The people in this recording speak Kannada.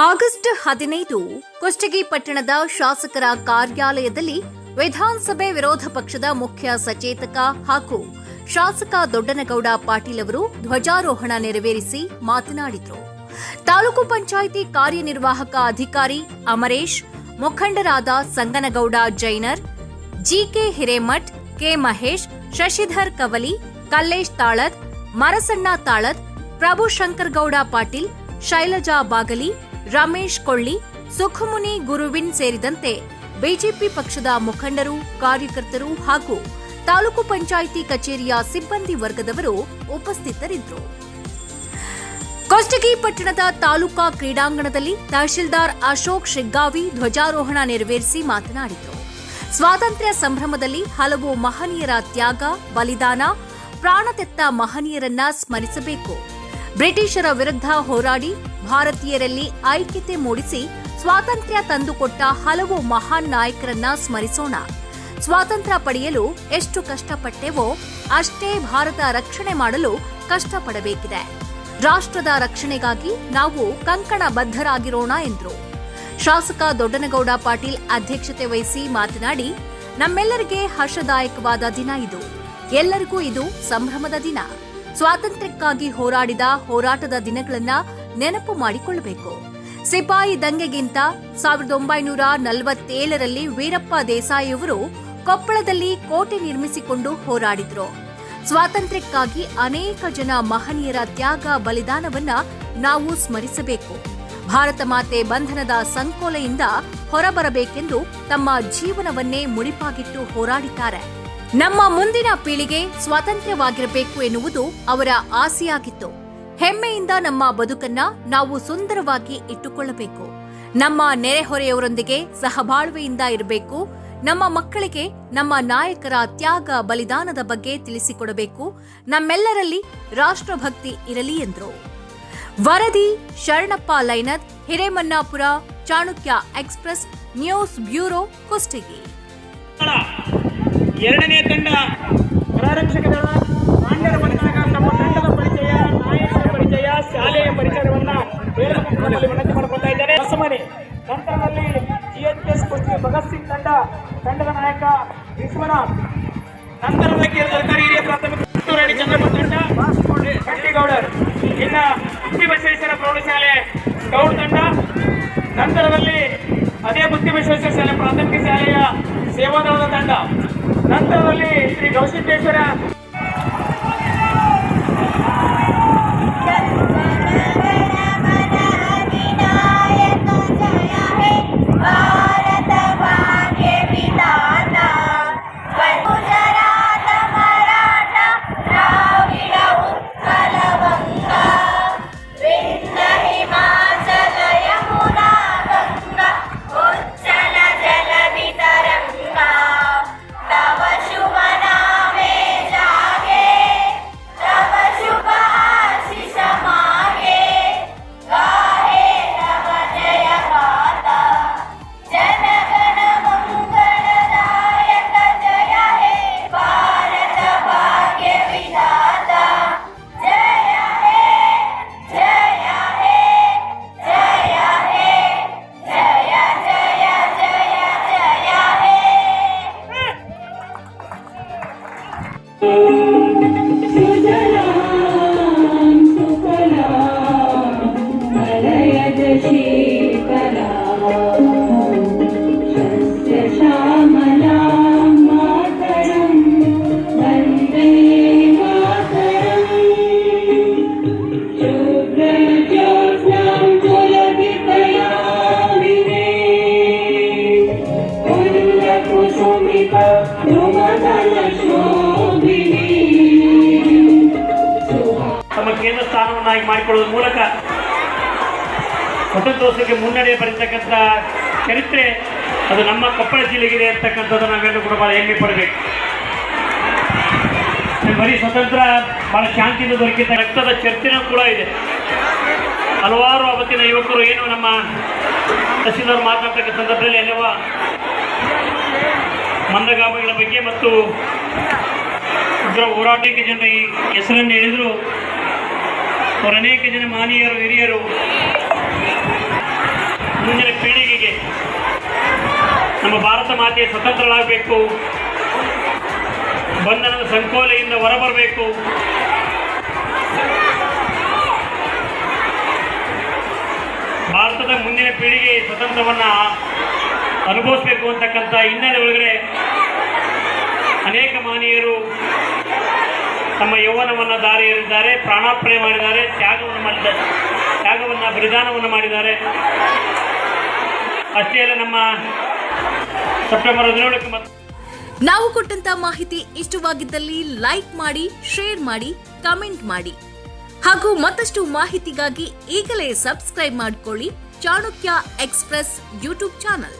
ಆಗಸ್ಟ್ 15 ಕುಷ್ಟಗಿ ಪಟ್ಟಣದ ಶಾಸಕರ ಕಾರ್ಯಾಲಯದಲ್ಲಿ ವಿಧಾನಸಭೆ ವಿರೋಧ ಪಕ್ಷದ ಮುಖ್ಯ ಸಚೇತಕ ಹಾಗೂ ಶಾಸಕ ದೊಡ್ಡನಗೌಡ ಪಾಟೀಲ್ ಅವರು ಧ್ವಜಾರೋಹಣ ನೆರವೇರಿಸಿ ಮಾತನಾಡಿದರು. ತಾಲೂಕು ಪಂಚಾಯಿತಿ ಕಾರ್ಯನಿರ್ವಾಹಕ ಅಧಿಕಾರಿ ಅಮರೇಶ್, ಮುಖಂಡರಾದ ಸಂಗನಗೌಡ ಜೈನರ್, ಜಿಕೆ ಹಿರೇಮಠ್, ಕೆ ಮಹೇಶ್, ಶಶಿಧರ್ ಕವಲಿ, ಕಲ್ಲೇಶ್ ತಾಳದ್, ಮರಸಣ್ಣ ತಾಳದ್, ಪ್ರಭು ಶಂಕರಗೌಡ ಪಾಟೀಲ್, ಶೈಲಜಾ ಬಾಗಲಿ, ರಮೇಶ್ ಕೊಳ್ಳಿ, ಸುಖಮುನಿ ಗುರುವಿನ್ ಸೇರಿದಂತೆ ಬಿಜೆಪಿ ಪಕ್ಷದ ಮುಖಂಡರು, ಕಾರ್ಯಕರ್ತರು ಹಾಗೂ ತಾಲೂಕು ಪಂಚಾಯಿತಿ ಕಚೇರಿಯ ಸಿಬ್ಬಂದಿ ವರ್ಗದವರು ಉಪಸ್ಥಿತರಿದ್ದರು. ಕುಷ್ಟಗಿ ಪಟ್ಟಣದ ತಾಲೂಕಾ ಕ್ರೀಡಾಂಗಣದಲ್ಲಿ ತಹಶೀಲ್ದಾರ್ ಅಶೋಕ್ ಶಿಗ್ಗಾವಿ ಧ್ವಜಾರೋಹಣ ನೆರವೇರಿಸಿ ಮಾತನಾಡಿದರು. ಸ್ವಾತಂತ್ರ್ಯ ಸಂಭ್ರಮದಲ್ಲಿ ಹಲವು ಮಹನೀಯರ ತ್ಯಾಗ, ಬಲಿದಾನ, ಪ್ರಾಣ ತೆತ್ತ ಮಹನೀಯರನ್ನ ಸ್ಮರಿಸಬೇಕು. ಬ್ರಿಟಿಷರ ವಿರುದ್ಧ ಹೋರಾಡಿ ಭಾರತೀಯರಲ್ಲಿ ಐಕ್ಯತೆ ಮೂಡಿಸಿ ಸ್ವಾತಂತ್ರ್ಯ ತಂದುಕೊಟ್ಟ ಹಲವು ಮಹಾನ್ ನಾಯಕರನ್ನ ಸ್ಮರಿಸೋಣ. ಸ್ವಾತಂತ್ರ್ಯ ಪಡೆಯಲು ಎಷ್ಟು ಕಷ್ಟಪಟ್ಟೆವೋ ಅಷ್ಟೇ ಭಾರತ ರಕ್ಷಣೆ ಮಾಡಲು ಕಷ್ಟಪಡಬೇಕಿದೆ. ರಾಷ್ಟ್ರದ ರಕ್ಷಣೆಗಾಗಿ ನಾವು ಕಂಕಣ ಬದ್ಧರಾಗಿರೋಣ ಎಂದರು. ಶಾಸಕ ದೊಡ್ಡನಗೌಡ ಪಾಟೀಲ್ ಅಧ್ಯಕ್ಷತೆ ವಹಿಸಿ ಮಾತನಾಡಿ, ನಮ್ಮೆಲ್ಲರಿಗೆ ಹರ್ಷದಾಯಕವಾದ ದಿನ ಇದು. ಎಲ್ಲರಿಗೂ ಇದು ಸಂಭ್ರಮದ ದಿನ. ಸ್ವಾತಂತ್ರ್ಯಕ್ಕಾಗಿ ಹೋರಾಡಿದ ಹೋರಾಟದ ದಿನಗಳನ್ನ ನೆನಪು ಮಾಡಿಕೊಳ್ಳಬೇಕು. ಸಿಪಾಯಿ ದಂಗೆಗಿಂತ 1947ರಲ್ಲಿ ವೀರಪ್ಪ ದೇಸಾಯಿಯವರು ಕೊಪ್ಪಳದಲ್ಲಿ ಕೋಟೆ ನಿರ್ಮಿಸಿಕೊಂಡು ಹೋರಾಡಿದ್ರು. ಸ್ವಾತಂತ್ರ್ಯಕ್ಕಾಗಿ ಅನೇಕ ಜನ ಮಹನೀಯರ ತ್ಯಾಗ, ಬಲಿದಾನವನ್ನ ನಾವು ಸ್ಮರಿಸಬೇಕು. ಭಾರತ ಮಾತೆ ಬಂಧನದ ಸಂಕೋಲೆಯಿಂದ ಹೊರಬರಬೇಕೆಂದು ತಮ್ಮ ಜೀವನವನ್ನೇ ಮುಡಿಪಾಗಿಟ್ಟು ಹೋರಾಡಿದ್ದಾರೆ. ನಮ್ಮ ಮುಂದಿನ ಪೀಳಿಗೆ ಸ್ವಾತಂತ್ರ್ಯವಾಗಿರಬೇಕು ಎನ್ನುವುದು ಅವರ ಆಸೆಯಾಗಿತ್ತು. ಹೆಮ್ಮೆಯಿಂದ ನಮ್ಮ ಬದುಕನ್ನ ನಾವು ಸುಂದರವಾಗಿ ಇಟ್ಟುಕೊಳ್ಳಬೇಕು. ನಮ್ಮ ನೆರೆಹೊರೆಯವರೊಂದಿಗೆ ಸಹಬಾಳ್ವೆಯಿಂದ ಇರಬೇಕು. ನಮ್ಮ ಮಕ್ಕಳಿಗೆ ನಮ್ಮ ನಾಯಕರ ತ್ಯಾಗ, ಬಲಿದಾನದ ಬಗ್ಗೆ ತಿಳಿಸಿಕೊಡಬೇಕು. ನಮ್ಮೆಲ್ಲರಲ್ಲಿ ರಾಷ್ಟ್ರಭಕ್ತಿ ಇರಲಿ ಎಂದರು. ವರದಿ Sharanappa Lainad, Hiremannapura, Chanakya express, news bureau, Kushtagi. ಎರಡನೇ ತಂಡ ಪ್ರಾರಂಭಿಕ ದಳ ಪಾಂಡ್ಯರ ಬಂದಾಗ ತಮ್ಮ ತಂಡದ ಪರಿಚಯ, ನಾಯಕರ ಪರಿಚಯ, ಶಾಲೆಯ ಪರಿಚಯವನ್ನು ವಿನಂತಿ ಮಾಡಿಕೊಳ್ತಾ ಇದ್ದಾರೆ. ಹೊಸಮನೆ ನಂತರದಲ್ಲಿ GHS ಕುಸ್ತಿ ಭಗತ್ ಸಿಂಗ್ ತಂಡದ ನಾಯಕ ವಿಶ್ವನಾಥ್, ನಂತರದಲ್ಲಿ ಸರ್ಕಾರಿ ಹಿರಿಯ ಪ್ರಾಥಮಿಕ ರಾಣಿ ಚಂದ್ರಪ್ಪ ತಂಡ ಗೌಡರ್, ಇನ್ನ ಬುದ್ಧಿಬಸವೇಶ್ವರ ಪ್ರೌಢಶಾಲೆ ಗೌಡ್ ತಂಡ, ನಂತರದಲ್ಲಿ ಅದೇ ಬುದ್ಧಿಬಸವೇಶ್ವರ ಶಾಲೆ ಪ್ರಾಥಮಿಕ ಶಾಲೆಯ ಸೇವಾದಳದ ತಂಡ, ನಂತರದಲ್ಲಿ ಶ್ರೀ ಗೌಸಿದ್ದೇಶ್ವರ ತಮ್ಮ ಕೇಂದ್ರ ಸ್ಥಾನವನ್ನಾಗಿ ಮಾಡಿಕೊಳ್ಳುವ ಮೂಲಕ ಸ್ವತಂತ್ರೋತ್ಸವಕ್ಕೆ ಮುನ್ನಡೆ ಬರೀತಕ್ಕಂಥ ಚರಿತ್ರೆ ಅದು ನಮ್ಮ ಕೊಪ್ಪಳ ಜಿಲ್ಲೆಗಿದೆ ಅಂತಕ್ಕಂಥದ್ದು ನಾವೆಲ್ಲರೂ ಕೂಡ ಭಾಳ ಹೆಮ್ಮೆ ಪಡಬೇಕು. ಬರೀ ಸ್ವತಂತ್ರ ಭಾಳ ಶಾಂತಿಯಿಂದ ದೊರಕಿದ ರಕ್ತದ ಚರ್ಚೆನೂ ಕೂಡ ಇದೆ. ಹಲವಾರು ಅವತ್ತಿನ ಯುವಕರು ಏನು ನಮ್ಮ ತಹಸೀಲ್ದಾರ್ ಮಾತನಾಡ್ತಕ್ಕಂಥ ಸಂದರ್ಭದಲ್ಲಿ ಎಲ್ಲವ ಮಂದಗಾಮಿಗಳ ಬಗ್ಗೆ ಮತ್ತು ಉಗ್ರ ಹೋರಾಟಕ್ಕೆ ಜನ ಈ ಹೆಸರನ್ನು ಹೇಳಿದರು. ಅವರ ಅನೇಕ ಜನ ಮಾನೀಯರು, ಹಿರಿಯರು ನಮ್ಮ ಭಾರತ ಮಾತೆ ಸ್ವತಂತ್ರಳಾಗಬೇಕು, ಬಂಧನದ ಸಂಕೋಲೆಯಿಂದ ಹೊರಬರಬೇಕು, ಭಾರತದ ಮುಂದಿನ ಪೀಳಿಗೆ ಸ್ವತಂತ್ರವನ್ನು ಅನುಭವಿಸಬೇಕು ಅಂತಕ್ಕಂಥ ಹಿನ್ನೆಲೆ ಒಳಗಡೆ ಅನೇಕ ಮಹನೀಯರು ತಮ್ಮ ಯೌವನವನ್ನು ದಾರಿ ಎರೆದಿದ್ದಾರೆ, ಪ್ರಾಣಾರ್ಪಣೆ ಮಾಡಿದ್ದಾರೆ, ತ್ಯಾಗವನ್ನು ಬಲಿದಾನವನ್ನು ಮಾಡಿದ್ದಾರೆ. ಅಷ್ಟೇ ಅಲ್ಲ, ನಮ್ಮ ಸೆಪ್ಟೆಂಬರ್ 17 ಮತ್ತು ನಾವು ಕೊಟ್ಟಂತ ಮಾಹಿತಿ ಇಷ್ಟವಾಗಿದ್ದಲ್ಲಿ ಲೈಕ್ ಮಾಡಿ, ಶೇರ್ ಮಾಡಿ, ಕಮೆಂಟ್ ಮಾಡಿ ಹಾಗೂ ಮತ್ತಷ್ಟು ಮಾಹಿತಿಗಾಗಿ ಈಗಲೇ ಸಬ್ಸ್ಕ್ರೈಬ್ ಮಾಡಿಕೊಳ್ಳಿ ಚಾಣಕ್ಯ ಎಕ್ಸ್‌ಪ್ರೆಸ್ ಯೂಟ್ಯೂಬ್ ಚಾನಲ್.